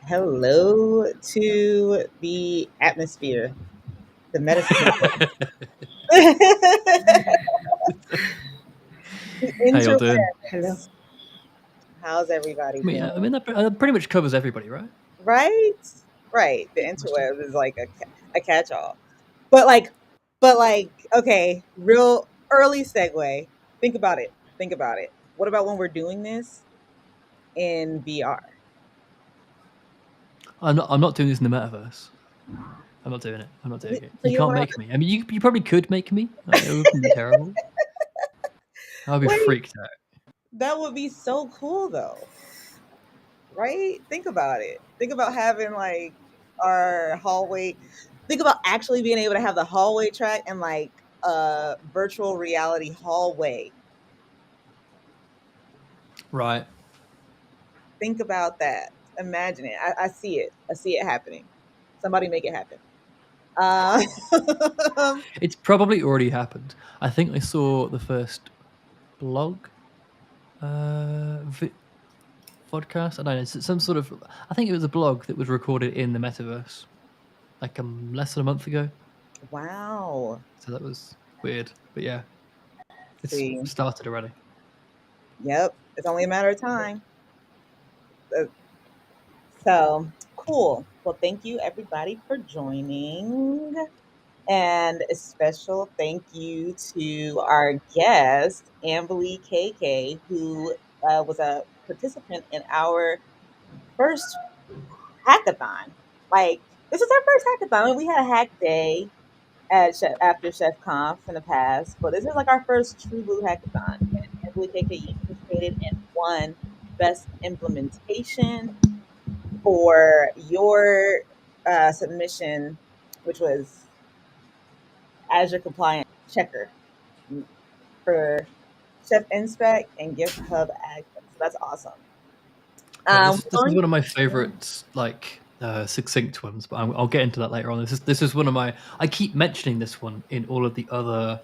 Hello to the atmosphere, the metasphere, the How y'all doing? Hello. interwebs. How's everybody doing? That pretty much covers everybody, right? Right? Right. The Yeah, most of interweb is like a catch-all. But okay, real early segue. Think about it. Think about it. What about when we're doing this in VR? I'm not doing this in the metaverse. I'm not doing it. I'm not doing it. So You you don't can't want make me. I mean, you probably could make me. It wouldn't be terrible. I'd be to wait. freaked out. That would be so cool though. Right? Think about it. Think about having like our hallway. Think about actually being able to have the hallway track and like a virtual reality hallway. Right. Think about that. Imagine it. I see it. I see it happening. Somebody make it happen. Uh, It's probably already happened. I think I saw the first blog podcast. I don't know. It's some sort of. I think it was a blog that was recorded in the metaverse, like less than a month ago. wow. So that was weird. But yeah, it's See, started already. yep. It's only a matter of time. Uh, So cool. Well, thank you everybody for joining. And a special thank you to our guest, Ambily KK, who was a participant in our first hackathon. Like, this is our first hackathon. I mean, we had a hack day at after Chef Conf in the past, but this is like our first True Blue hackathon. And Ambily KK, you participated and won Best Implementation for your submission, which was Azure Compliant Checker for Chef Inspect and GitHub Actions. So that's awesome. Yeah, We're this is going. one of my favorites, like succinct ones, but I'll get into that later on. This is one of my. I keep mentioning this one in all of the other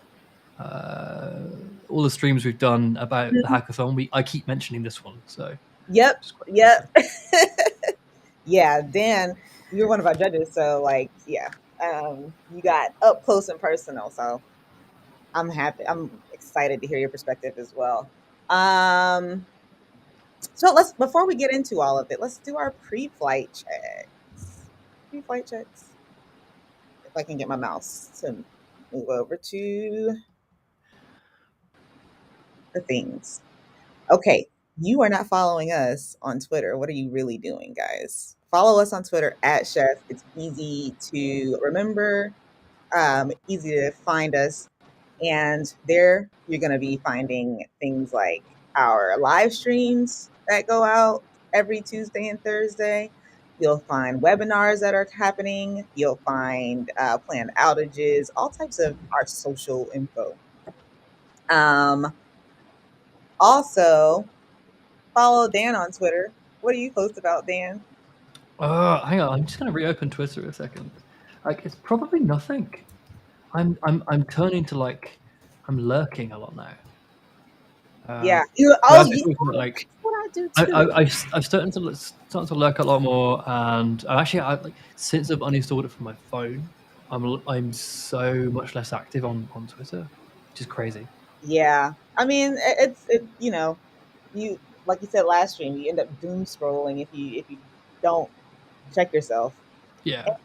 all the streams we've done about the hackathon. I keep mentioning this one, so Yep, it's quite yep, interesting. yeah. Dan, you're one of our judges, so like, yeah, you got up close and personal. So I'm happy. I'm excited to hear your perspective as well. Um, so let's before we get into all of it, let's do our pre-flight checks. Pre-flight checks. If I can get my mouse to move over to the things. Okay, you are not following us on Twitter. What are you really doing, guys? Follow us on Twitter at Chef. It's easy to remember, easy to find us. And there you're going to be finding things like our live streams that go out every Tuesday and Thursday. You'll find webinars that are happening. You'll find planned outages, all types of our social info. Um, Also, follow Dan on Twitter. What do you post about, Dan? Hang on, I'm just gonna reopen Twitter a second. Like, it's probably nothing. I'm turning to like I'm lurking a lot now. Yeah. So Oh, I've been you talking know about what? like That's what I do I, too. I, I've I've started to lurk a lot more, and I like since I've uninstalled it from my phone, I'm so much less active on Twitter, which is crazy. Yeah. I mean, you like you said last stream, you end up doom scrolling if you don't check yourself. Yeah.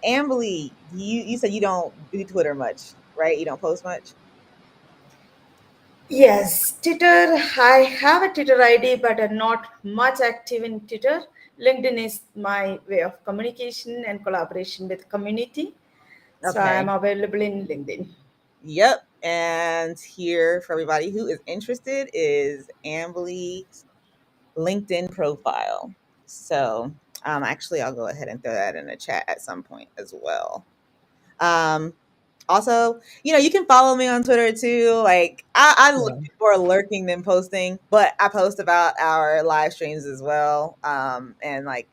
Ambly, you said you don't do Twitter much, right? You don't post much. Yes, Twitter. I have a Twitter ID, but I'm not much active in Twitter. LinkedIn is my way of communication and collaboration with community. So I'm Okay. available in LinkedIn. Yep. And here for everybody who is interested is Ambly's LinkedIn profile. So actually I'll go ahead and throw that in the chat at some point as well. Um, Also, you can follow me on Twitter too. Like I look Yeah. more lurking than posting, but I post about our live streams as well. And like,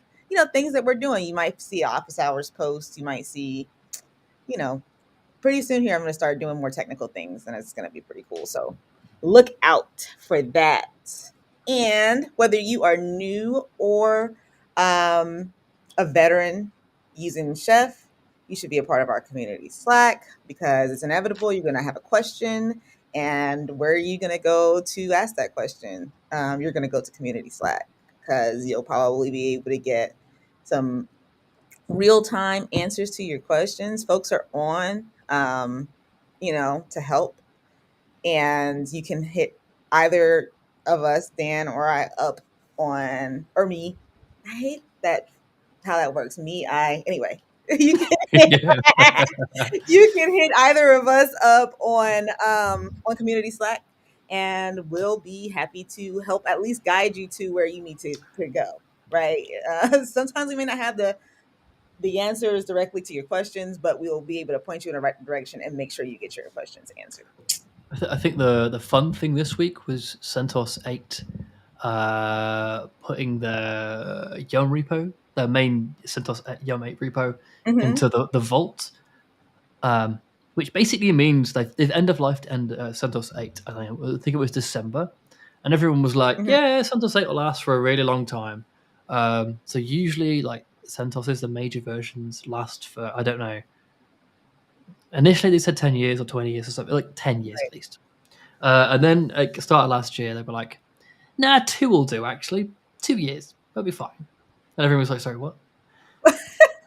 things that we're doing. You might see office hours posts. You might see, you know, pretty soon here I'm gonna start doing more technical things and it's gonna be pretty cool. So look out for that. And whether you are new or a veteran using Chef, you should be a part of our community Slack because it's inevitable. You're going to have a question. And where are you going to go to ask that question? You're going to go to community Slack because you'll probably be able to get some real time answers to your questions. Folks are on, to help, and you can hit either of us, Dan or I, up on, or me. I hate that how that works. Me, I, anyway. You can Yeah. you can hit either of us up on community Slack, and we'll be happy to help at least guide you to where you need to go. Right. Sometimes we may not have the answers directly to your questions, but we'll be able to point you in the right direction and make sure you get your questions answered. I think the fun thing this week was CentOS 8 putting the Yum repo, the main CentOS Yum 8 repo, Mm-hmm. into the vault, which basically means they've end of life and CentOS 8. I think it was December, and everyone was like, Mm-hmm. "Yeah, CentOS 8 will last for a really long time." So usually, like CentOS, the major versions last for, I don't know. Initially, they said 10 years or 20 years or something, like 10 years at least. And then at the start of last year, they were like, "Nah, 2 will do, actually. 2 years. That'll be fine." And everyone was like, "Sorry, what?"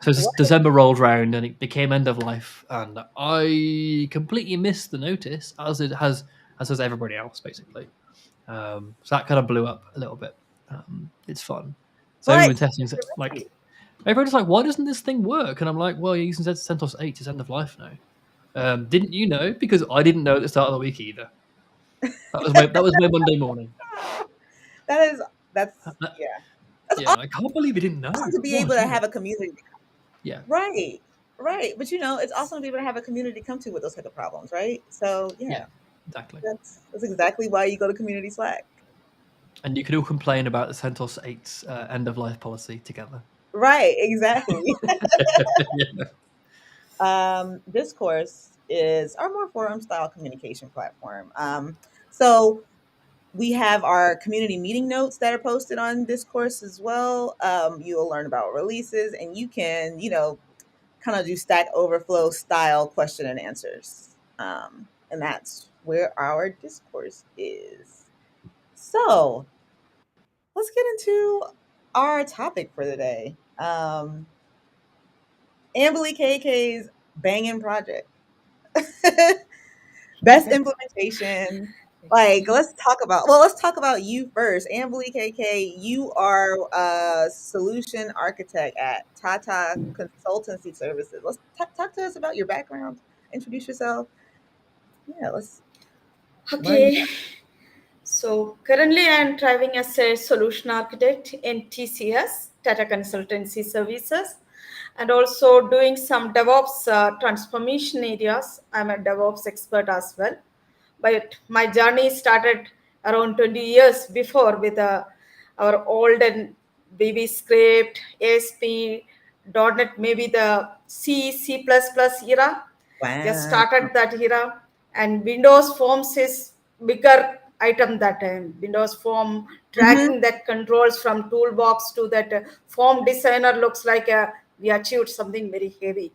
So What? December rolled round and it became end of life, and I completely missed the notice, as has everybody else, basically. So that kind of blew up a little bit. It's fun. So But everyone testing it, like everybody's like, "Why doesn't this thing work?" And I'm like, "Well, you're using CentOS 8. It's end of life now." Didn't you know? Because I didn't know at the start of the week either. That was my Monday morning. that is Uh, that's uh, yeah. That's Yeah, I can't believe you didn't know. awesome to be Oh, able to dear. have a community. Yeah, Right. Right. But it's awesome to be able to have a community come to with those type of problems, right? So yeah, yeah, exactly. that's exactly why you go to community Slack. And you can all complain about the CentOS 8's end of life policy together. Right, exactly. Yeah. Discourse is our more forum style communication platform. So we have our community meeting notes that are posted on Discourse as well. You'll learn about releases, and you can, kind of do Stack Overflow style question and answers. And that's where our Discourse is. So let's get into our topic for the day. Ambily KK's banging project. Best implementation. Like, let's talk about you first. Ambily KK, you are a solution architect at Tata Consultancy Services. Let's talk to us about your background. Introduce yourself. Yeah, let's learn more. Okay. So currently I'm driving as a solution architect in TCS, Tata Consultancy Services, and also doing some DevOps transformation areas. I'm a DevOps expert as well. But my journey started around 20 years before with our old and BB script, ASP, .NET, maybe the C++ era. Just Wow. started that era, and Windows Forms is bigger item that time. Windows Form Hmm. dragging that controls from toolbox to that form designer looks like we achieved something very heavy.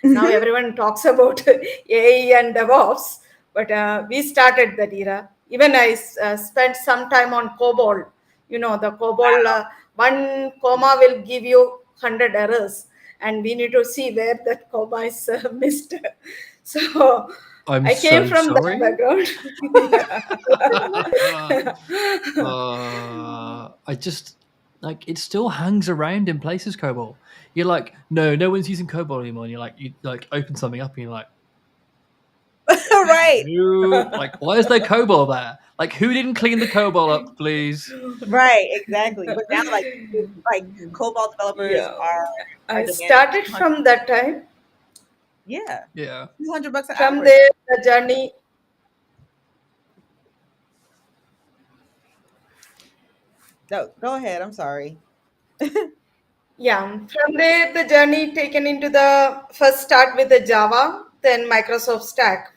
Now everyone talks about AI and DevOps, but we started that era. Even I spent some time on COBOL. You know, the COBOL, one comma will give you 100 errors, and we need to see where that comma is missed. So I'm I came so from that sorry. background. I just like it still hangs around in places. COBOL. You're like, no one's using COBOL anymore. And you like open something up and you're like, Right. like why is there COBOL there? Like who didn't clean the COBOL up, please? Right, exactly. But now, like Cobalt developers Yeah, are I demanding started 200. from that time. Yeah, Yeah. $200 an From hour now. there, the journey. No, go ahead. I'm sorry. Yeah, from there, the journey taken into the first start with the Java, then Microsoft Stack.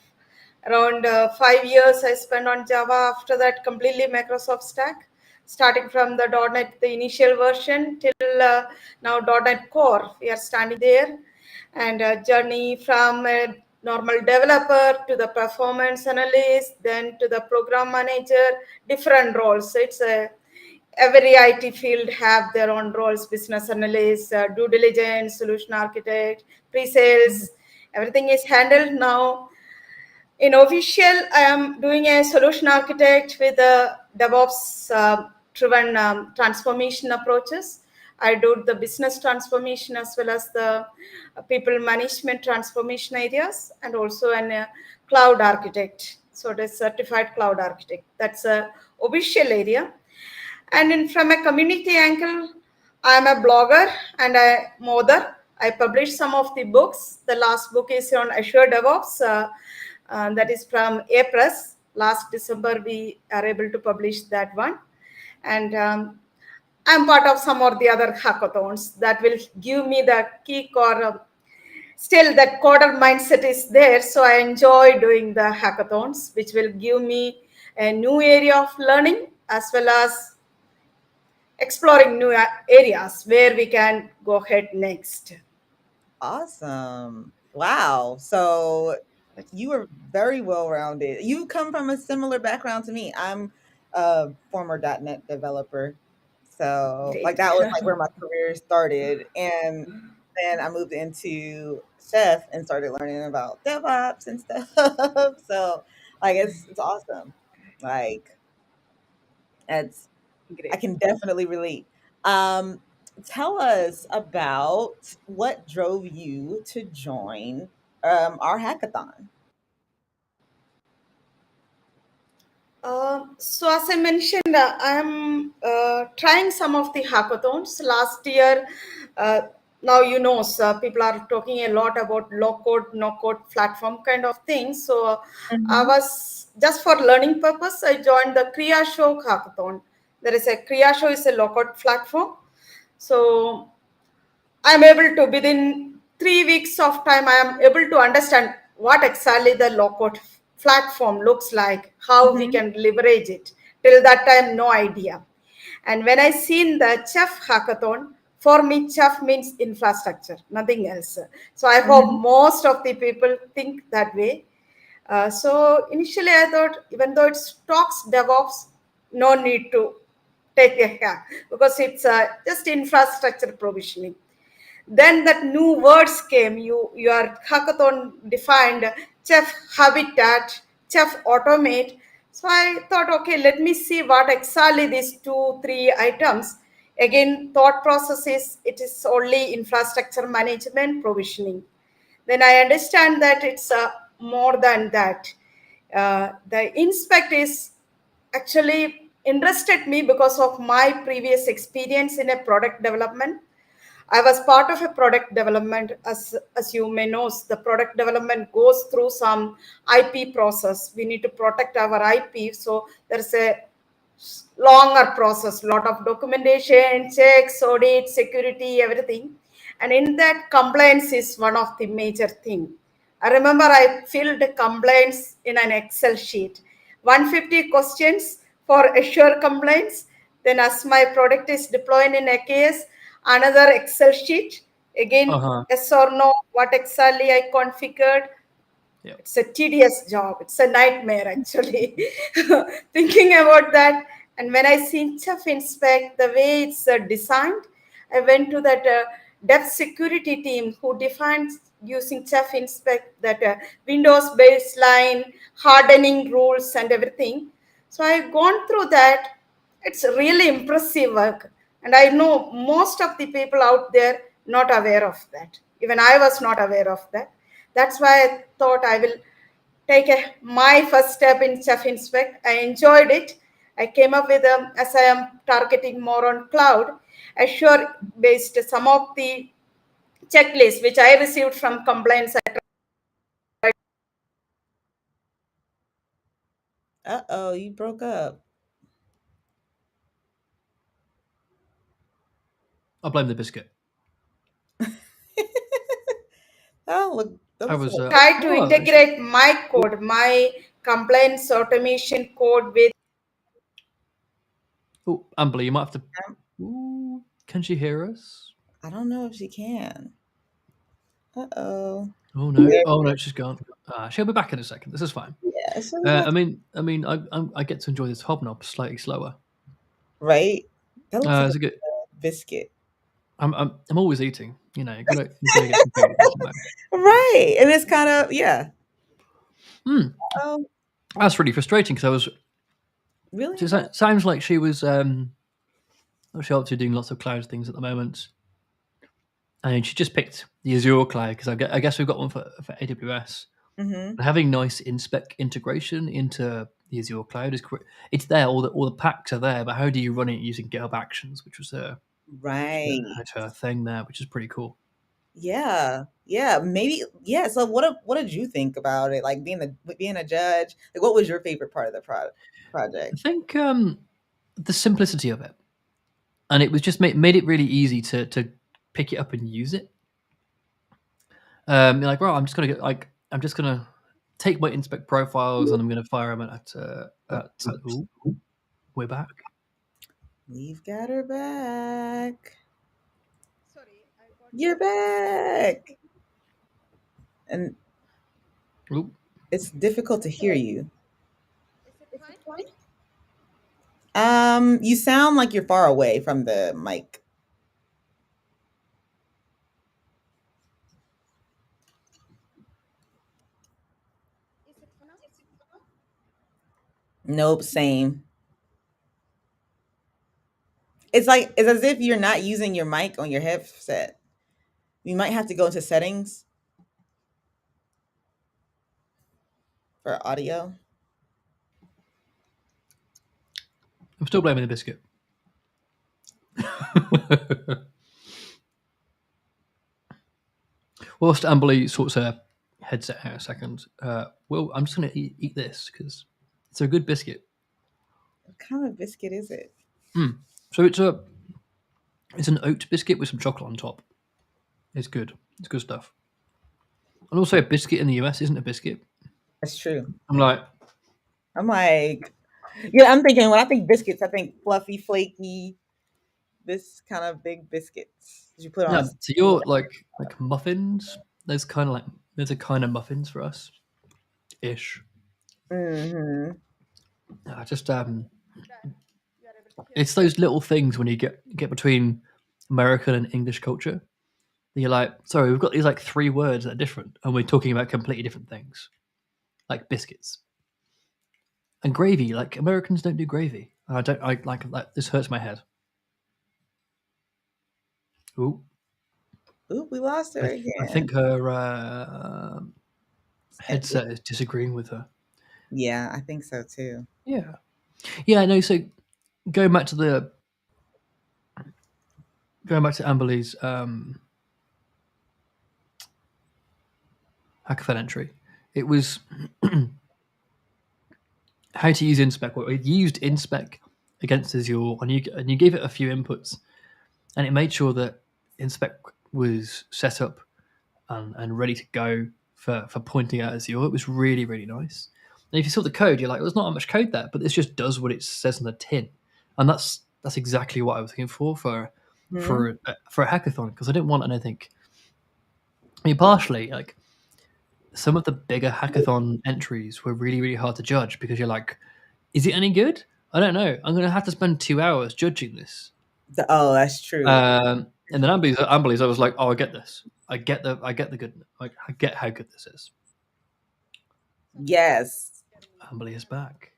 Around 5 years I spent on Java. After that, completely Microsoft Stack. starting from the .NET, the initial version, till now .NET Core. We are standing there, and a journey from a normal developer to the performance analyst, then to the program manager, different roles. It's a every IT field have their own roles: business analyst, due diligence, solution architect, pre-sales. Everything is handled now. In official, I am doing a solution architect with the DevOps driven transformation approaches. I do the business transformation as well as the people management transformation areas, and also an cloud architect. So it is certified cloud architect. That's a official area. And from a community angle, I'm a blogger and a mother. I published some of the books. The last book is on Azure DevOps. That is from A Press. Last December, we are able to publish that one. And I'm part of some or the other hackathons that will give me the kick, or still that coder mindset is there. So I enjoy doing the hackathons, which will give me a new area of learning as well as exploring new areas where we can go ahead next. Awesome. Wow. So you are very well rounded. You come from a similar background to me. I'm a former .NET developer. So like Great. that was like where my career started. And then I moved into chef and started learning about DevOps and stuff. So like it's awesome. Like it's I Great. can definitely relate. Um, Tell us about what drove you to join our hackathon. So as I mentioned, I am trying some of the hackathons last year. Uh, Now so people are talking a lot about low code, no code platform kind of thing. So I Mhm. was just for learning purpose. I joined the Kriya Show hackathon. There is a Kriya Show is a low code platform. So I'm able to, within 3 weeks of time, I am able to understand what exactly the low-code platform looks like, how we Mhm. can leverage it. Till that time, no idea. And when I seen the Chef hackathon, for me, Chef means infrastructure, nothing else. So I hope Mhm. most of the people think that way. So initially, I thought, even though it's talks DevOps, no need to take a hack because it's just infrastructure provisioning. Then that new words came. Your hackathon defined chef habitat, chef automate. So I thought, okay, let me see what exactly these two, three items. Again, thought process is it is only infrastructure management provisioning. Then I understand that it's more than that. The inspect is actually interested me because of my previous experience in a product development. I was part of a product development. As you may know, the product development goes through some IP process. We need to protect our IP. So there's a longer process, lot of documentation, checks, audit, security, everything. And in that, compliance is one of the major thing. I remember I filled complaints in an Excel sheet, 150 questions for assure complaints. Then as my product is deployed in AKS, another Excel sheet, Uh again, huh. yes or no, what exactly I configured. Yeah. It's a tedious job. It's a nightmare, actually, thinking about that. And when I see Chef Inspect, the way it's designed, I went to that dev security team who defines using Chef Inspect that Windows baseline, hardening rules, and everything. So I gone through that. It's really impressive work. And I know most of the people out there not aware of that. Even I was not aware of that. That's why I thought I will take my first step in Chef Inspect. I enjoyed it. I came up with, as I am targeting more on cloud, Azure based some of the checklists which I received from compliance. Uh-oh, you broke up. I blame the biscuit. That I was was. Try to Oh, actually, integrate my code, my compliance automation code with Oh, Ambly, you might have to. Um, Ooh, can she hear us? I don't know if she can. Uh-oh. Oh no! There, Oh no, she's gone. She'll be back in a second. This is fine. yeah, she'll be back. I get to enjoy this hobnob slightly slower. Right? That looks like It's a good. a biscuit. I'm always eating. You gotta get some food in somewhere. Right. And it's kind of, yeah. Hmm. Oh, That's really frustrating because I was. really? So it sounds like she was. She's obviously doing lots of cloud things at the moment, and she just picked the Azure cloud because I guess we've got one for AWS. Mm-hmm. And having nice inspec integration into the Azure cloud is great. It's there. All the packs are there, but how do you run it using GitHub Actions, which was Right. her thing there, which is pretty cool. Yeah. Yeah. Maybe. Yeah. So what did you think about it? Like being a judge? Like what was your favorite part of the I project? think the simplicity of it, and it was just made it really easy to pick it up and use it. You're like, well, I'm just gonna take my inspect profiles and I'm gonna fire them at. Ooh, we're back. We've got her back. Sorry, I got You're back. And Ooh. it's difficult to hear you. Is it fine? You sound like you're far away from the mic. Is it for now? Nope, same. It's as if you're not using your mic on your headset. You might have to go into settings for audio. I'm still blaming the biscuit. Whilst Amberly sorts her headset out a second, well, I'm just going to eat this because it's a good biscuit. What kind of biscuit is it? So it's an oat biscuit with some chocolate on top. It's good. It's good stuff. And also, a biscuit in the US isn't a biscuit. That's true. I'm like, I'm like, yeah, I'm thinking when I think biscuits, I think fluffy, flaky, this kind of big biscuits that you put on yeah. a. So you're like muffins. There's a kind of muffins for us, ish. Mm-hmm. Just That you are able to hear it's me? those little things when you get between American and English culture. You're like, sorry, we've got these like three words that are different, and we're talking about completely different things, like biscuits and gravy. Like Americans don't do gravy. I don't. I like that. This hurts my head. Ooh, Oop, we lost her I again. think her And headset is disagreeing with her. yeah, I think so too. Yeah, yeah. No, so going back to the going back to Amberly's hackathon entry, it was how to use inspec. Well, it used inspec against Azure, and you gave it a few inputs, and it made sure that inspec was set up and ready to go for pointing out Azure. It was really really nice. And if you saw the code, you're like, "There's not that much code there," but this just does what it says on the tin, and that's exactly what I was looking Hmm. for a hackathon because I didn't want anything. I mean, partially like some of the bigger hackathon entries were really really hard to judge because you're like, is it any good? I don't know. I'm going to have to spend 2 hours judging this. Oh, that's true. And then Amberly's, I was like, oh, I get this. I get the good. Like, I get how good this is. Sorry, I am able to Yes, hear you. Amberly is back.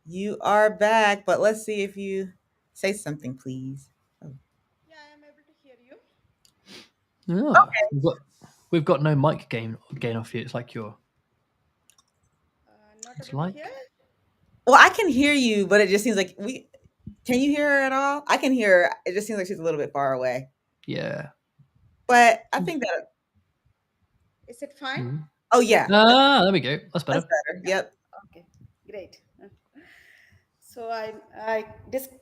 you are back, but let's see if you say something, please. Oh. Yeah, I am able to hear you. Yeah, we've got no mic gain off you. It's like you're. Not It's able to hear. like Well, I can hear you, but it just seems like we. Can you hear her at all? I can hear her. It just seems like she's a little bit far away. yeah. But I think that. Is it fine? Mhm. Oh yeah, There we go. That's that's better. better. Yep. Okay, great. So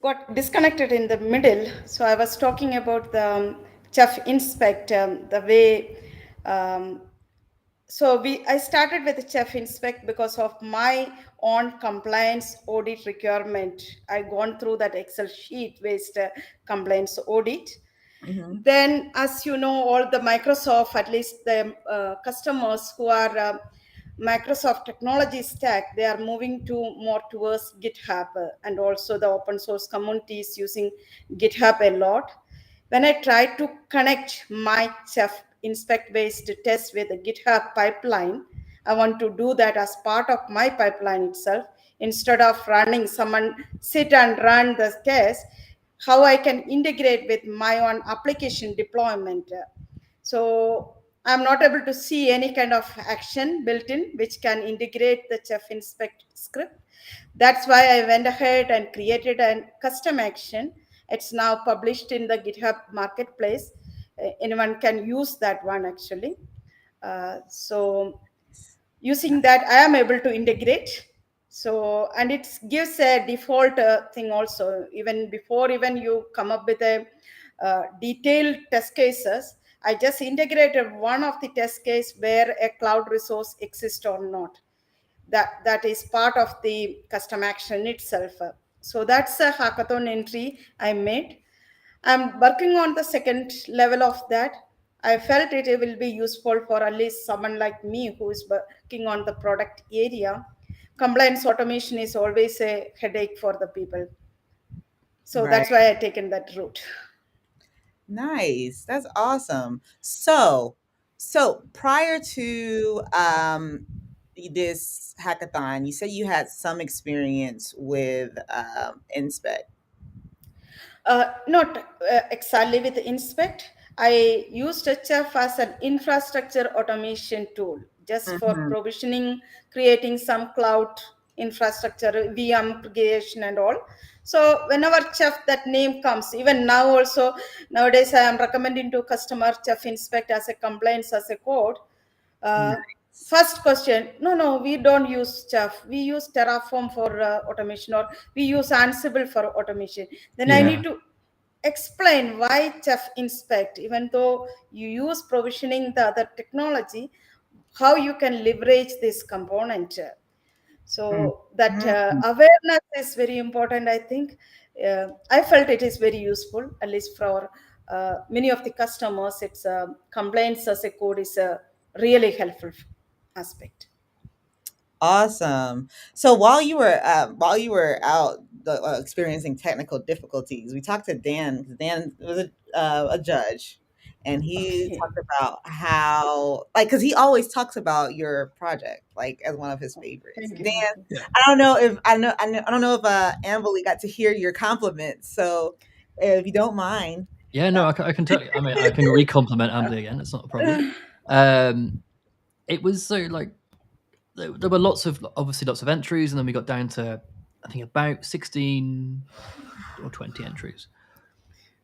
got disconnected in the middle. So I was talking about the Chef Inspect, the way um, So I started with Chef Inspect because of my own compliance audit requirement. I gone through that Excel sheet based compliance audit. Hmm. Then, as you know, all the Microsoft, at least the customers who are Microsoft technology stack, they are moving to more towards GitHub, and also the open source community is using GitHub a lot. When I try to connect my Chef Inspect based test with the GitHub pipeline, I want to do that as part of my pipeline itself instead of running someone sit and run the test, how I can integrate with my own application deployment. So I'm not able to see any kind of action built in which can integrate the Chef Inspect script. That's why I went ahead and created a custom action. It's now published in the GitHub marketplace. Anyone can use that one actually. So using that I am able to integrate. So and it gives a default thing also, even before even you come up with a detailed test cases, I just integrated one of the test case where a cloud resource exists or not. That is part of the custom action itself. So that's a hackathon entry I made. I'm working on the second level of that. I felt it will be useful for at least someone like me who is working on the product area. Compliance automation is always a headache for the people. So Right. that's why I taken that route. Nice. That's awesome. So prior to this hackathon, you said you had some experience with Inspect. Not exactly with Inspect. I used HF as an infrastructure automation tool just for Hmm. provisioning, creating some cloud infrastructure, VM creation and all. So whenever Chef that name comes, even now also nowadays I am recommending to customer Chef Inspect as a compliance as a code. Uh, Nice. First question, no, we don't use Chef. We use Terraform for automation, or we use Ansible for automation. Then I Yeah. need to explain why Chef Inspect, even though you use provisioning the other technology, how you can leverage this component. So that Mhm. awareness is very important, I think. I felt it is very useful, at least for many of the customers. It's compliance as a code is a really helpful aspect. Awesome. So while you were out experiencing technical difficulties, we talked to Dan because Dan was a judge, and he Okay. talked about how because he always talks about your project like as one of his favorites. Thank And you. Dan, Thank you. I don't know if I don't know if Ambily got to hear your compliments. So if you don't mind, Yeah, uh, no, I can tell you. I mean, I can re-compliment Ambly again. It's not a problem. Um, it was so like there were obviously lots of entries, and then we got down to I think about 16 or 20 entries,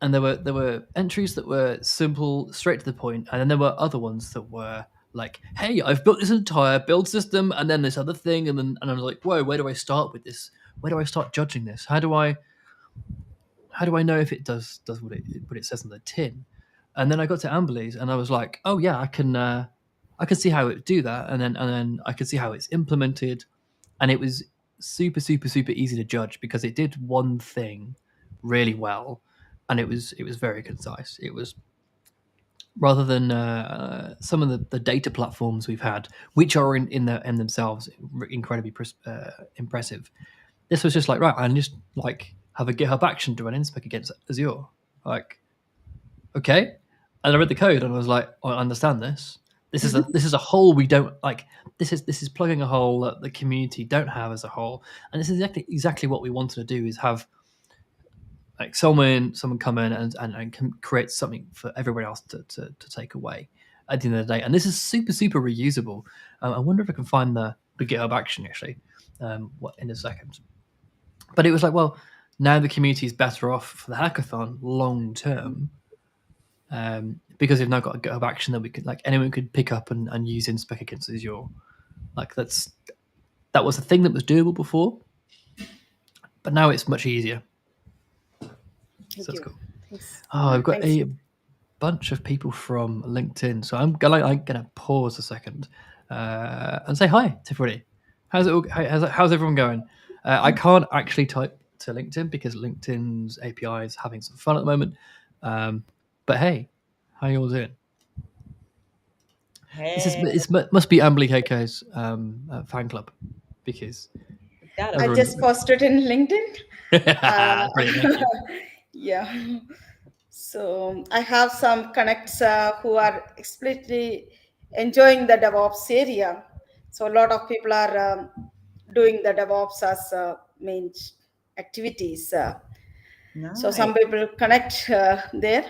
and there were entries that were simple, straight to the point, and then there were other ones that were like, "Hey, I've built this entire build system, and then this other thing, and I was like, whoa, where do I start with this? Where do I start judging this? How do I know if it does what it says on the tin?" And then I got to Amberley's, and I was like, "Oh yeah, I can see how it would do that," and then I could see how it's implemented, and it was super easy to judge because it did one thing really well, and it was very concise. It was rather than some of the data platforms we've had, which are in themselves incredibly impressive. This was just like, right, I just like have a GitHub action to run inspec against Azure. Like, okay. And I read the code and I was like, oh, I understand this. This is a hole we don't like. This is plugging a hole that the community don't have as a whole. And this is exactly what we wanted to do is have like someone come in and can create something for everyone else to take away at the end of the day. And this is super reusable. I wonder if I can find the GitHub action actually what in a second. But it was like, well, now the community is better off for the hackathon long term because we've now got a GitHub action that we could like anyone could pick up and use in spec against Azure. Like that was a thing that was doable before, but now it's much easier. So Thank that's you. cool. Thanks. Oh, I've got Thanks. a bunch of people from LinkedIn, so I'm gonna pause a second and say hi to everybody. How's it? How's everyone going? I can't actually type to LinkedIn because LinkedIn's API is having some fun at the moment. But hey, how you all doing? Hey, Must be Ambily KK's fan club because gotta I be. everyone's just posted in LinkedIn. brilliant. Thank you. Yeah. So I have some connects who are explicitly enjoying the DevOps area. So a lot of people are doing the DevOps as main activities. So Nice. some people connect there.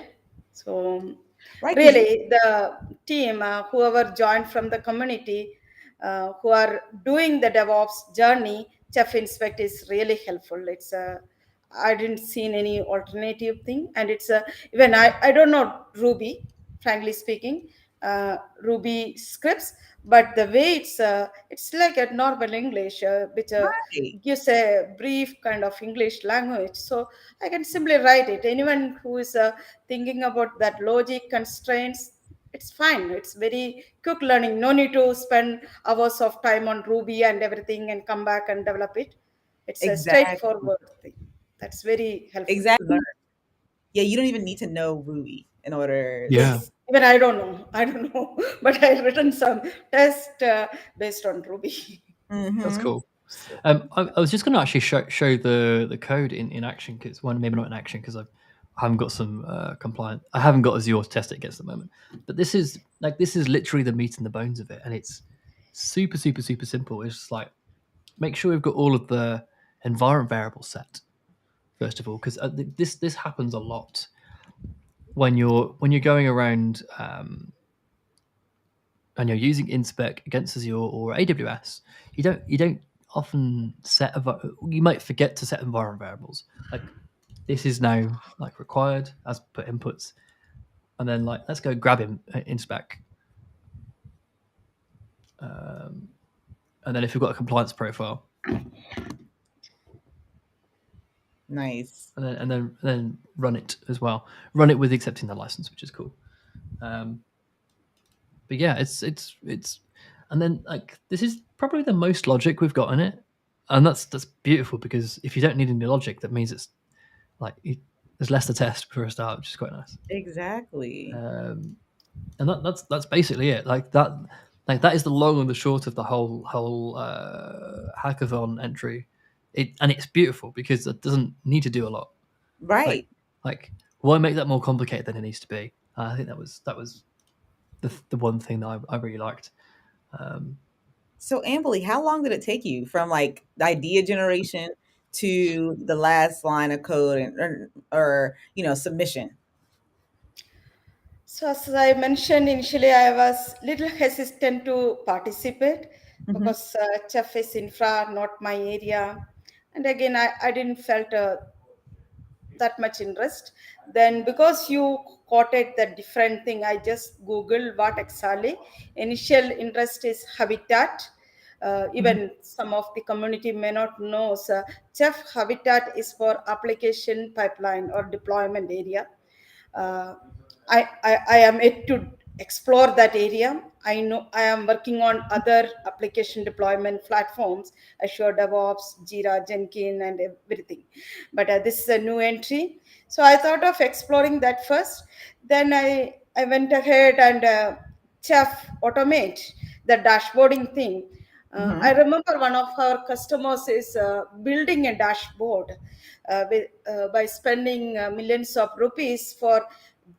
So Right, because really, the team, whoever joined from the community, who are doing the DevOps journey, Chef Inspect is really helpful. It's a I didn't seen any alternative thing, and it's a even I don't know Ruby, frankly speaking, Ruby scripts, but the way it's like a normal English, which right, gives a brief kind of English language. So I can simply write it. Anyone who is thinking about that logic constraints, it's fine. It's very quick learning. No need to spend hours of time on Ruby and everything and come back and develop it. It's a exactly, straightforward thing. That's very helpful. exactly. Yeah, you don't even need to know Ruby in order. Yeah, Yes, even I don't know. I don't know, but I've written some test based on Ruby. that's Mm-hmm. cool. So I was just going to actually show the code in action because maybe not in action because I haven't got some compliant. I haven't got Azure to test it against at the moment. But this is literally the meat and the bones of it, and it's super simple. It's just like make sure we've got all of the environment variables set first of all because this happens a lot when you're going around and you're using inspec against Azure or AWS. You don't often set you might forget to set environment variables. Like this is now like required as put inputs, and then like let's go grab him inspec, and then if you've got a compliance profile, Nice. and then run it as well. Run it with accepting the license, which is cool. Um, but yeah, it's and then like this is probably the most logic we've got in it, and that's beautiful because if you don't need any logic, that means it's like there's less to test for a start, which is quite nice. Exactly. And that's basically it. Like that is the long and the short of the whole hackathon entry. It's beautiful because it doesn't need to do a lot. Like Right. like why make that more complicated than it needs to be? I think that was the one thing that I really liked. Um, So, Ambily, how long did it take you from like the idea generation to the last line of code or submission? So, as I mentioned initially, I was little hesitant to participate Hmm. because chef is infra, not my area. And again, I didn't felt that much interest. Then because you quoted the different thing, I just Googled what exactly. Initial interest is habitat. Even some of the community may not know. So, chef habitat is for application pipeline or deployment area. uh, I am yet to explore that area. I know I am working on other application deployment platforms, Azure DevOps, Jira, Jenkins, and everything. But this is a new entry. So I thought of exploring that first. Then I went ahead and Chef automate the dashboarding thing. I Hmm. remember one of our customers is building a dashboard by spending millions of rupees for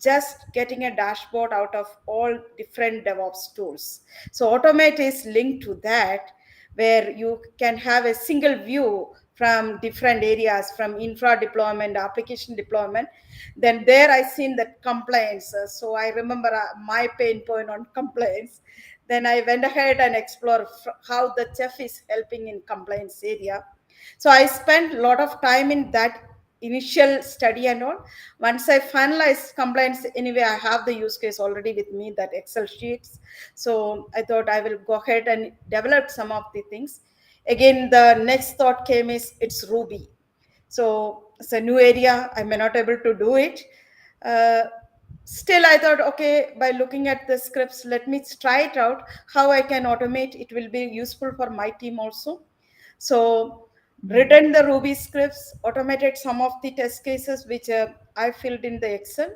just getting a dashboard out of all different DevOps tools. So Automate is linked to that, where you can have a single view from different areas, from infra deployment, application deployment. Then there I seen that complaints. So I remember my pain point on complaints. Then I went ahead and explored how the chef is helping in complaints area. So I spent a lot of time in that initial study and all. Once I finalized compliance, anyway, I have the use case already with me, that Excel sheets. So I thought I will go ahead and develop some of the things. Again, the next thought came is it's Ruby. So it's a new area. I may not able to do it. Uh, still I thought, okay, by looking at the scripts, let me try it out how I can automate. It will be useful for my team also. So Mhm. written the Ruby scripts, automated some of the test cases which I filled in the Excel.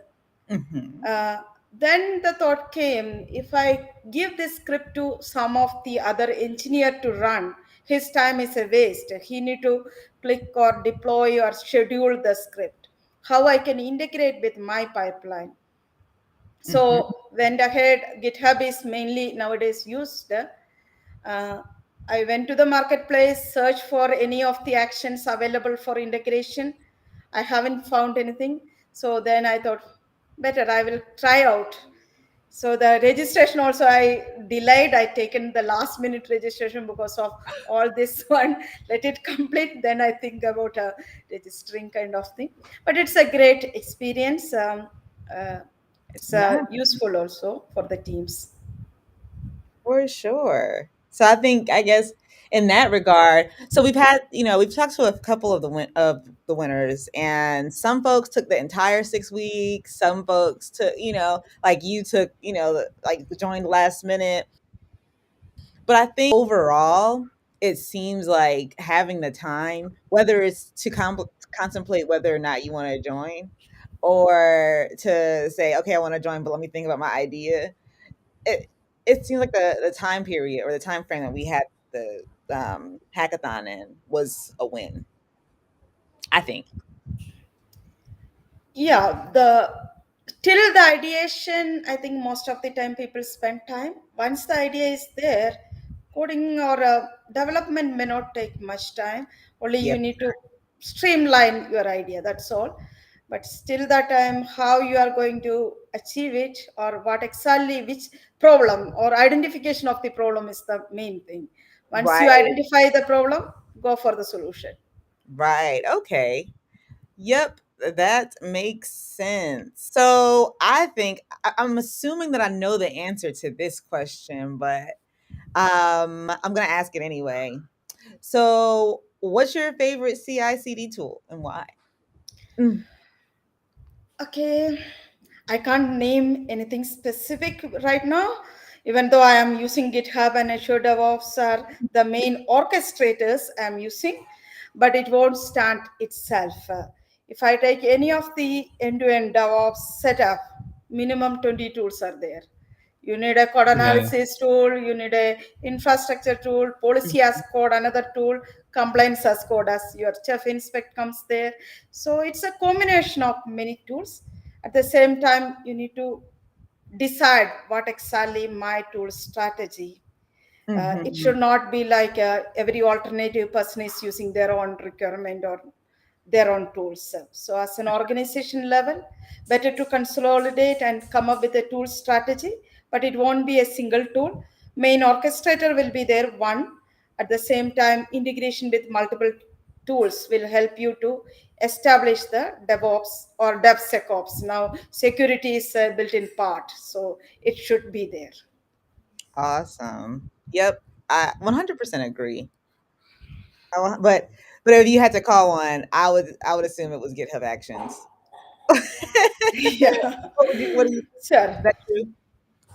Mhm. uh, then the thought came, if I give this script to some of the other engineer to run, his time is a waste. He need to click or deploy or schedule the script. How I can integrate with my pipeline? Mhm. So went ahead. GitHub is mainly nowadays used. I went to the marketplace, searched for any of the actions available for integration. I haven't found anything. So then I thought, better I will try out. So the registration also I delayed. I taken the last minute registration because of all this one. Let it complete, then I think about a registering kind of thing. But it's a great experience. Uh, it's Nice. useful also for the teams. For sure. So I guess in that regard, so we've talked to a couple of the winners, and some folks took the entire 6 weeks. Some folks took, like you took, like joined last minute. But I think overall, it seems like having the time, whether it's to contemplate whether or not you want to join, or to say, okay, I want to join, but let me think about my idea. It seems like the time period or the time frame that we had the hackathon in was a win. I think. Yeah, the till the ideation, I think most of the time people spend time. Once the idea is there, coding or development may not take much time. Only Yeah. you need to streamline your idea, that's all. But still the time how you are going to achieve it, or what exactly which problem or identification of the problem is the main thing. Once you Right. identify the problem, go for the solution. Right. Okay. Yep. That makes sense. So I'm assuming that I know the answer to this question, but I'm gonna ask it anyway. So, what's your favorite CI/CD tool and why? Mm. Okay, I can't name anything specific right now, even though I am using GitHub and Azure DevOps are the main orchestrators I'm using, but it won't stand itself. If I take any of the end-to-end DevOps setup, minimum 20 tools are there. You need a code Yeah. analysis tool, you need a infrastructure tool, policy as code, another tool, compliance as code as your chef inspect comes there. So it's a combination of many tools. At the same time, you need to decide what exactly my tool strategy. It Mhm. should not be like every alternative person is using their own requirement or their own tools. So, as an organization level, better to consolidate and come up with a tool strategy, but it won't be a single tool. Main orchestrator will be there, one. At the same time, integration with multiple tools will help you to establish the DevOps or DevSecOps. Now, security is a built in part, so it should be there. Awesome. Yep. I 100% agree. But if you had to call one, I would assume it was GitHub Actions. Yeah, What do you sure. is that true?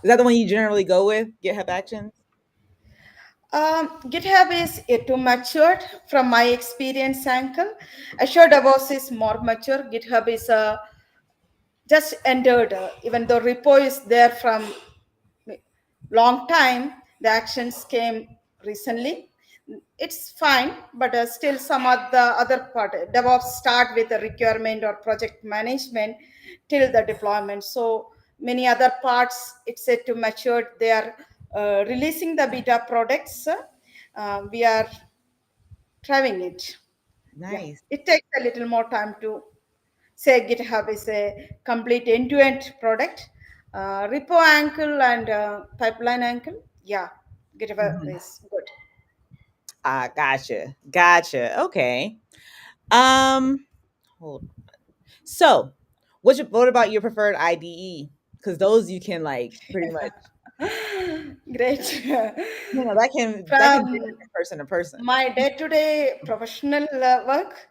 Is that the one you generally go with? GitHub Actions? GitHub is yet too matured from my experience angle. Azure DevOps is more mature. GitHub is just entered, even though repo is there from long time. The actions came recently. It's fine, but still some of the other part, DevOps start with the requirement or project management till the deployment. So many other parts, it's said to mature. They are releasing the beta products. We are trying it. Yeah, Nice. it takes a little more time to say GitHub is a complete end-to-end product. Repo ankle and pipeline ankle, yeah, GitHub Mhm. is good. Gotcha. Gotcha. Okay. Um, hold So, what about your preferred IDE? Because those you can like pretty much, Great. that can vary From from person to person. my day-to-day professional work,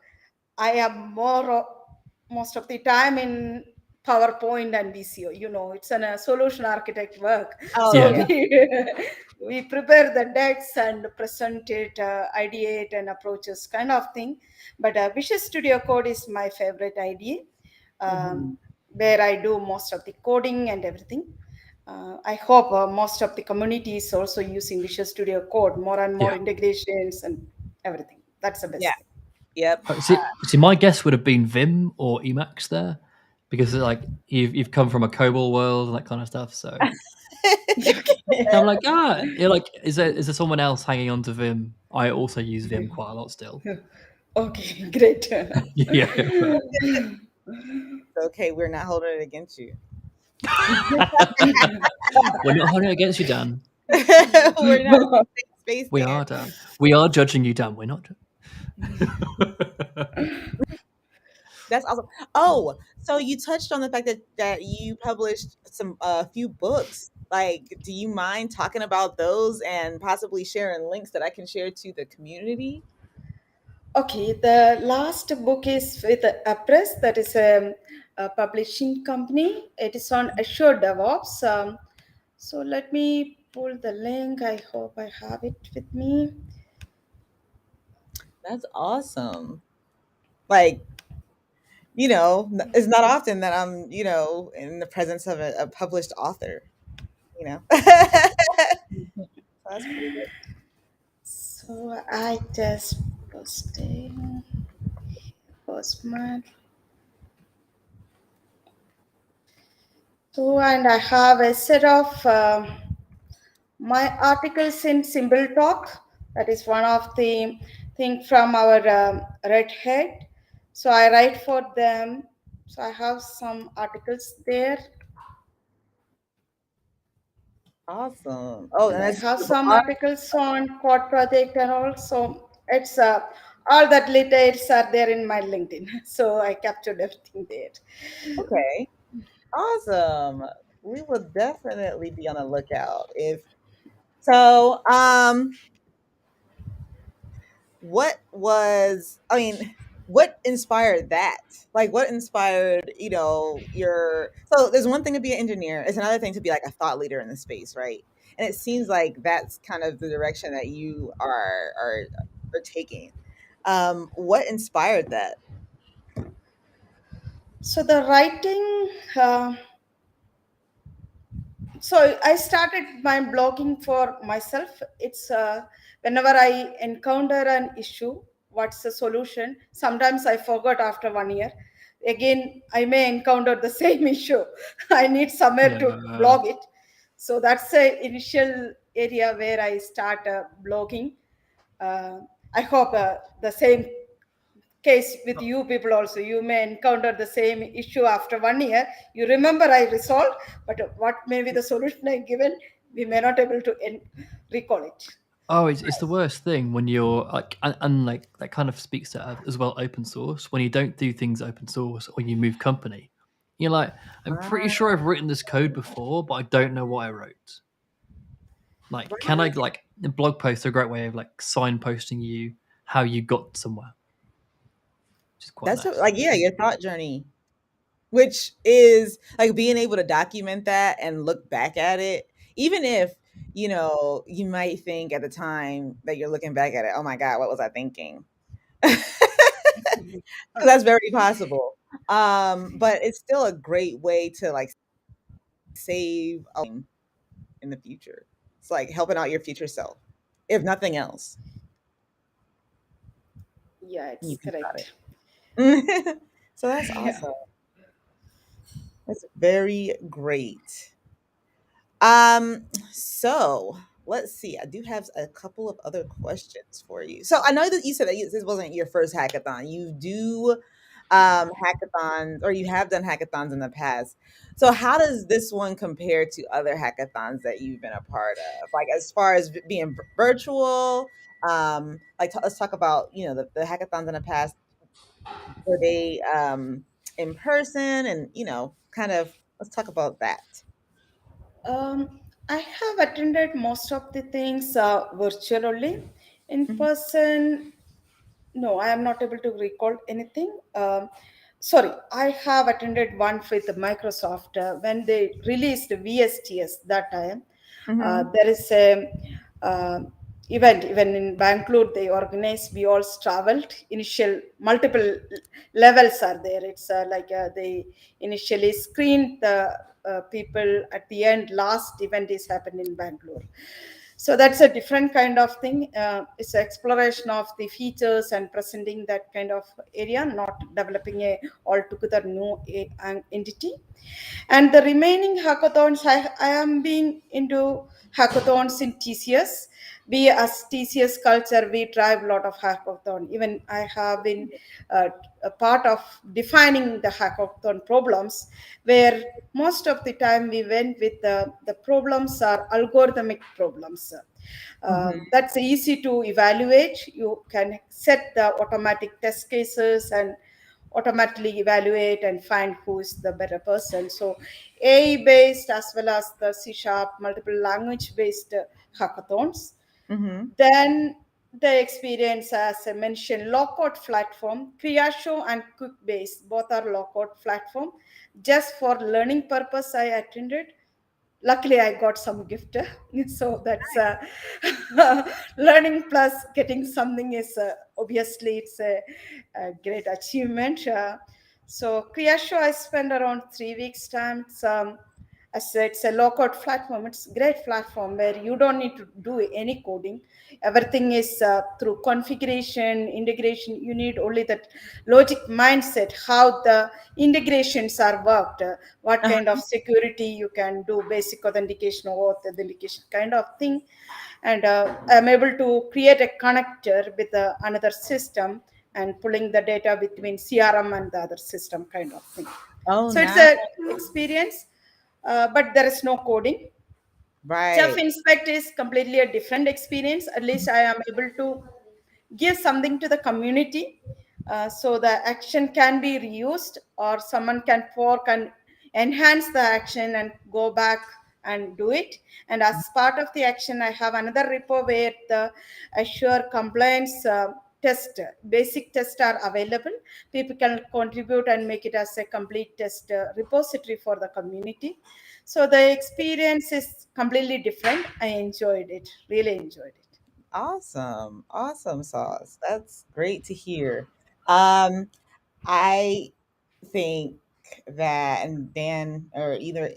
I am most of the time in PowerPoint and VCO. It's a solution architect work. Oh So Yeah. yeah. we prepare the decks and present it, ideate and approaches kind of thing. But Visual Studio Code is my favorite idea, Hmm. um, where I do most of the coding and everything. I hope most of the community is also using Visual Studio Code, more and more Yeah. integrations and everything. That's the Yeah. best thing. Yep. See, my guess would have been Vim or Emacs there, because like you've come from a COBOL world and that kind of stuff. So I'm like, you're like, is there someone else hanging on to Vim? I also use Vim quite a lot still. Okay, great. Yeah. Okay, we're not holding it against you. We're not holding it against you, Dan. We're not space We Dan. are, Dan. We are judging you, Dan. We're not. That's awesome. Oh, so you touched on the fact that you published some a few books. Like, do you mind talking about those and possibly sharing links that I can share to the community? Okay, the last book is with a press, that is a publishing company. It is on Azure DevOps. So let me pull the link. I hope I have it with me. That's awesome. Like, it's not often that I'm, in the presence of a published author, you know. So that's pretty good. So I just posted postmark. So and I have a set of my articles in Symbol Talk. That is one of the thing from our Red Hat. So I write for them. So I have some articles there, Awesome. Oh, and and I that's have the some blog. articles on Quad Project and also it's all that details are there in my LinkedIn. So I captured everything there. Okay. Awesome. We will definitely be on the lookout. If so, what inspired that? Like, what inspired, so there's one thing to be an engineer, it's another thing to be like a thought leader in the space, right? And it seems like that's kind of the direction that you are taking. What inspired that? So the writing. So I started my blogging for myself. It's whenever I encounter an issue, what's the solution? Sometimes I forgot after 1 year. Again, I may encounter the same issue. I need somewhere to Yeah. blog it. So that's the initial area where I start blogging. uh, I hope the same case with you people also. You may encounter the same issue after 1 year. You remember I resolved, but what may be the solution I given, we may not able to recall it. Oh, it's the worst thing when you're like, and like that kind of speaks to as well open source. When you don't do things open source or you move company, you're like, I'm pretty Ah, sure I've written this code before, but I don't know what I wrote. Like, can I right. like the blog posts are a great way of like signposting you how you got somewhere, which is quite That's nice. like, yeah, your thought journey, which is like being able to document that and look back at it, even if, you might think at the time that you're looking back at it, oh my God, what was I thinking? Because that's very possible. But it's still a great way to like save in the future. It's like helping out your future self, if nothing else. Yeah, You it's think about correct. it. So that's Yeah. awesome. That's very great. So let's see. I do have a couple of other questions for you. So I know that you said that this wasn't your first hackathon. You do hackathons, or you have done hackathons in the past. So how does this one compare to other hackathons that you've been a part of? Like as far as being virtual, like let's talk about, the hackathons in the past. Were they in person, and kind of let's talk about that. I have attended most of the things virtual only. In Mhm. person, no, I am not able to recall anything. sorry, I have attended one with Microsoft when they released VSTS that time. Mm-hmm. There is a uh, event even in Bangalore they organized. We all traveled. Initial multiple levels are there. It's like they initially screened the people at the end. Last event is happened in Bangalore, so that's a different kind of thing. It's exploration of the features and presenting that kind of area, not developing a altogether new entity. And the remaining hackathons, I am being into hackathons in TCS. We as TCS culture, we drive a lot of hackathon. Even I have been a part of defining the hackathon problems, where most of the time we went with the problems are algorithmic problems. Mm-hmm. That's easy to evaluate. You can set the automatic test cases and automatically evaluate and find who is the better person. So AI based as well as the C sharp multiple language based hackathons. Mm-hmm. Then the experience, as I mentioned, lockout platform, Criyashow and QuickBase, both are lockout platform. Just for learning purpose, I attended. Luckily, I got some gift, so that's learning plus getting something is obviously it's a great achievement. So Criyashow, I spent around 3 weeks time. It's a low-code platform. It's a great platform where you don't need to do any coding. Everything is through configuration, integration. You need only that logic mindset, how the integrations are worked, what kind of security you can do, basic authentication or authentication kind of thing. And I'm able to create a connector with another system and pulling the data between CRM and the other system kind of thing. Oh, So it's nice. a experience, but there is no coding. Chef Right. Inspect is completely a different experience. At least I am able to give something to the community, so the action can be reused or someone can fork and enhance the action and go back and do it. And as part of the action, I have another repo where the assure compliance test, basic tests are available. People can contribute and make it as a complete test repository for the community. So the experience is completely different. I enjoyed it, really enjoyed it. Awesome. Awesome sauce. That's great to hear. Um, I think that, and Dan, or either,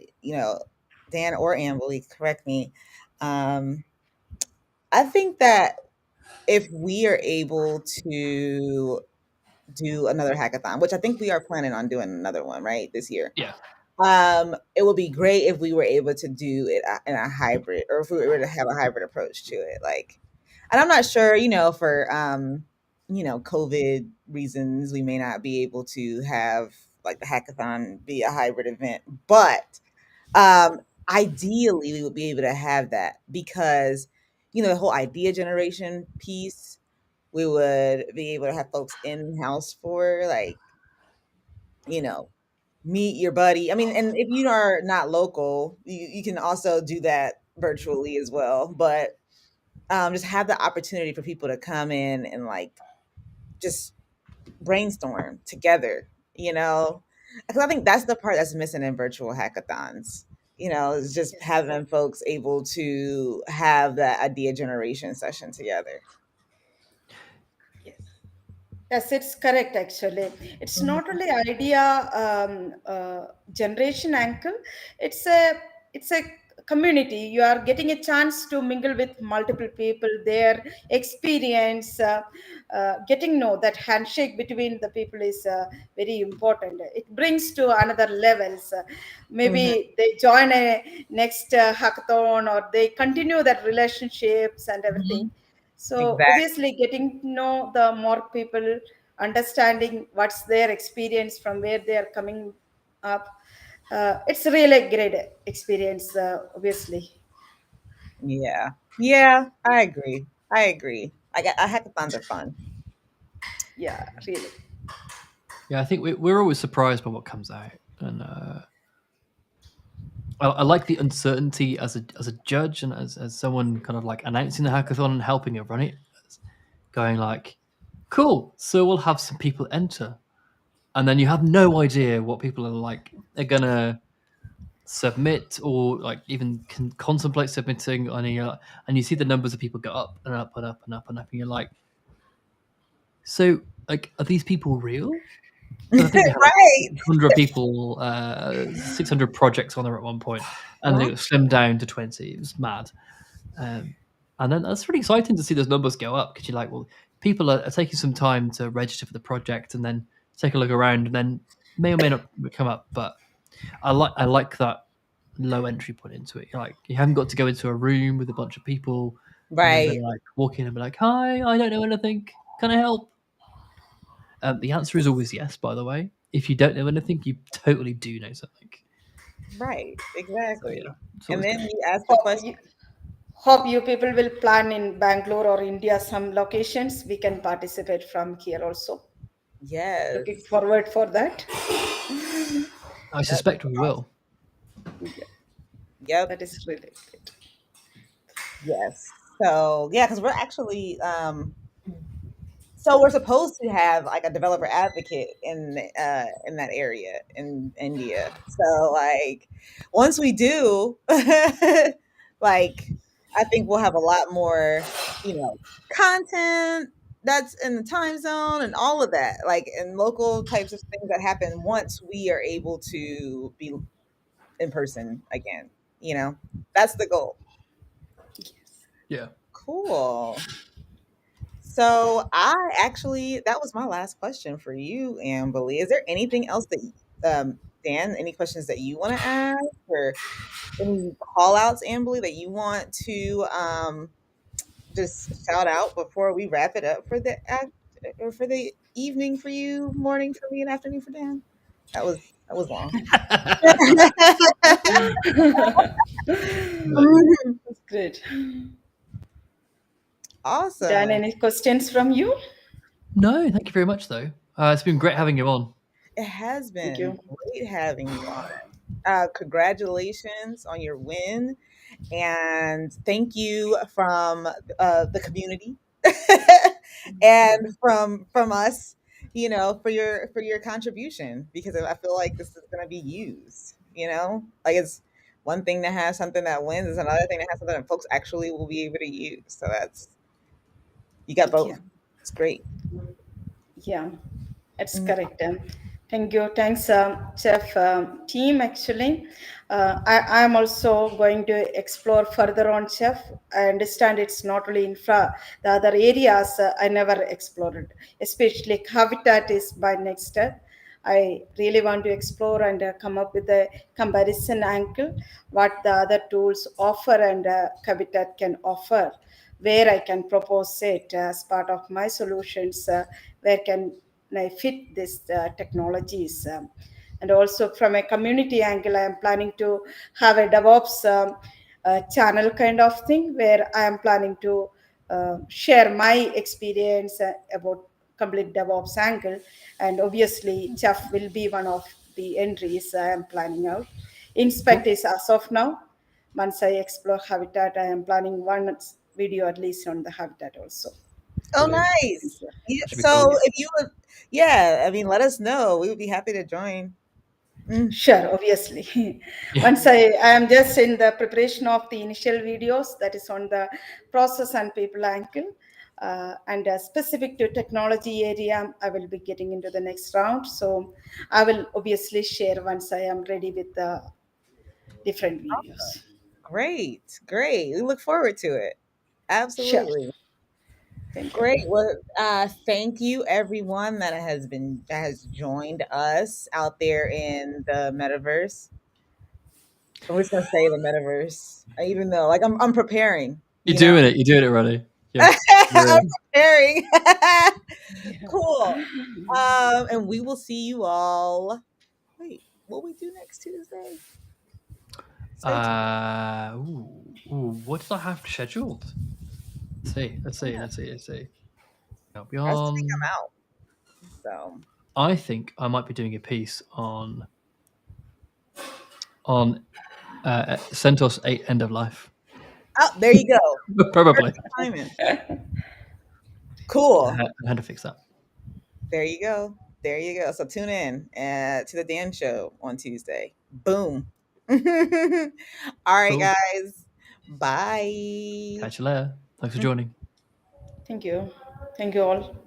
Dan or Ambily, correct me. Um, I think that if we are able to do another hackathon, which I think we are planning on doing another one, right, this year. Yeah. It would be great if we were able to do it in a hybrid, or if we were to have a hybrid approach to it. Like, and I'm not sure, for COVID reasons, we may not be able to have like the hackathon be a hybrid event, but um, ideally we would be able to have that because the whole idea generation piece we would be able to have folks in house for, like, you know meet your buddy. I mean, and if you are not local, you can also do that virtually as well. But just have the opportunity for people to come in and like just brainstorm together. Because I think that's the part that's missing in virtual hackathons. Is just Yes. having folks able to have that idea generation session together. Yes. Yes, it's correct actually. It's not Mhm. only idea generation angle, it's a community. You are getting a chance to mingle with multiple people, their experience, getting know that handshake between the people is very important. It brings to another levels. Mhm. Maybe they join a next hackathon or they continue that relationships and everything. Mhm. So Exactly. obviously, getting to know the more people, understanding what's their experience from where they are coming up, it's really a great experience. Obviously, Yeah. Yeah, I agree. I agree. Hackathons are fun. yeah, really, Yeah, I think we're always surprised by what comes out, and I like the uncertainty as a judge and as someone kind of like announcing the hackathon and helping it run it, going like, cool. So we'll have some people enter. and then you have no idea what people are gonna submit or like even contemplate submitting, and you see the numbers of people go up and up and up and up and up, and you're like, so like, are these people real? Because I think they had like Right. 600 people, 600 projects on there at one point, and then it was slimmed down to 20. It was mad. And then that's really exciting to see those numbers go up, because you're like, well, people are taking some time to register for the project and then take a look around, and then may or may not come up. But I like that low entry point into it. Like, you haven't got to go into a room with a bunch of people, and then Right. like walk in and be like, "Hi, I don't know anything. Can I help?" The answer is always yes. By the way, if you don't know anything, you totally do know something. Right. So Exactly. yeah, it's And always then good. you ask the Hope question. you, hope you people will plan in Bangalore or India some locations. We can participate from here also. Yes. Looking forward for that. I suspect we will. Yep. That is really great. Yes. So yeah, because we're actually so we're supposed to have like a developer advocate in that area in India. So like once we do, like I think we'll have a lot more, content that's in the time zone and all of that, like and local types of things that happen once we are able to be in person again. That's the goal. Yeah. Cool. So that was my last question for you, Ambily. Is there anything else Dan, any questions that you want to ask, or any call outs, Ambily, that you want to just shout out before we wrap it up or for the evening for you, morning for me, and afternoon for Dan? That was long. That's great. Dan, Awesome. any questions from you? No, thank you very much, though. It's been great having you on. It has Thank been you. great having you on. Congratulations on your win, and thank you from the community and from us, for your contribution, because I feel like this is going to be used. Like it's one thing to have something that wins, is another thing to have something that folks actually will be able to use. So you got Yeah. both. It's great. Yeah, that's Mhm. correct. Thank you. Thanks, Chef team. Actually, I am also going to explore further on Chef. I understand it's not only infra, the other areas I never explored, especially habitat is my next step. I really want to explore and come up with a comparison angle, what the other tools offer and habitat can offer, where I can propose it as part of my solutions, where can I fit these technologies. And also from a community angle, I am planning to have a DevOps channel kind of thing, where I am planning to share my experience about complete DevOps angle. And obviously, Jeff will be one of the entries I am planning out. Inspect Cool. is as of now. Once I explore habitat, I am planning one video at least on the habitat also. Oh, Brilliant. Thank nice. you. That should be So cool. if you would, yeah, I mean, let us know. We would be happy to join. Mm. Sure, obviously. Yeah. Once I am just in the preparation of the initial videos, that is on the process and people angle. And specific to technology area, I will be getting into the next round. So I will obviously share once I am ready with the different videos. Great, great. We look forward to it. Sure. Absolutely. Thank you. Great. Well, thank you everyone that has joined us out there in the metaverse. I'm just gonna say the metaverse, even though like I'm preparing. You're doing it. You're doing it, Ronnie. Yeah. I'm Brilliant. preparing. Yeah. Cool. And we will see you all. Wait, what we do next Tuesday? Stay tuned. What did I have scheduled? Let's see. Let's see. Let's see. Let's see. I'll be Next week on. I'm out. So I think I might be doing a piece on CentOS 8 end of life. there you go. Probably. Timing. Cool. I had to fix that. There you go. There you go. So tune in to the Dan Show on Tuesday. Boom. All right, Cool. guys. Bye. Catch you later. Thanks for joining. Thank you. Thank you all.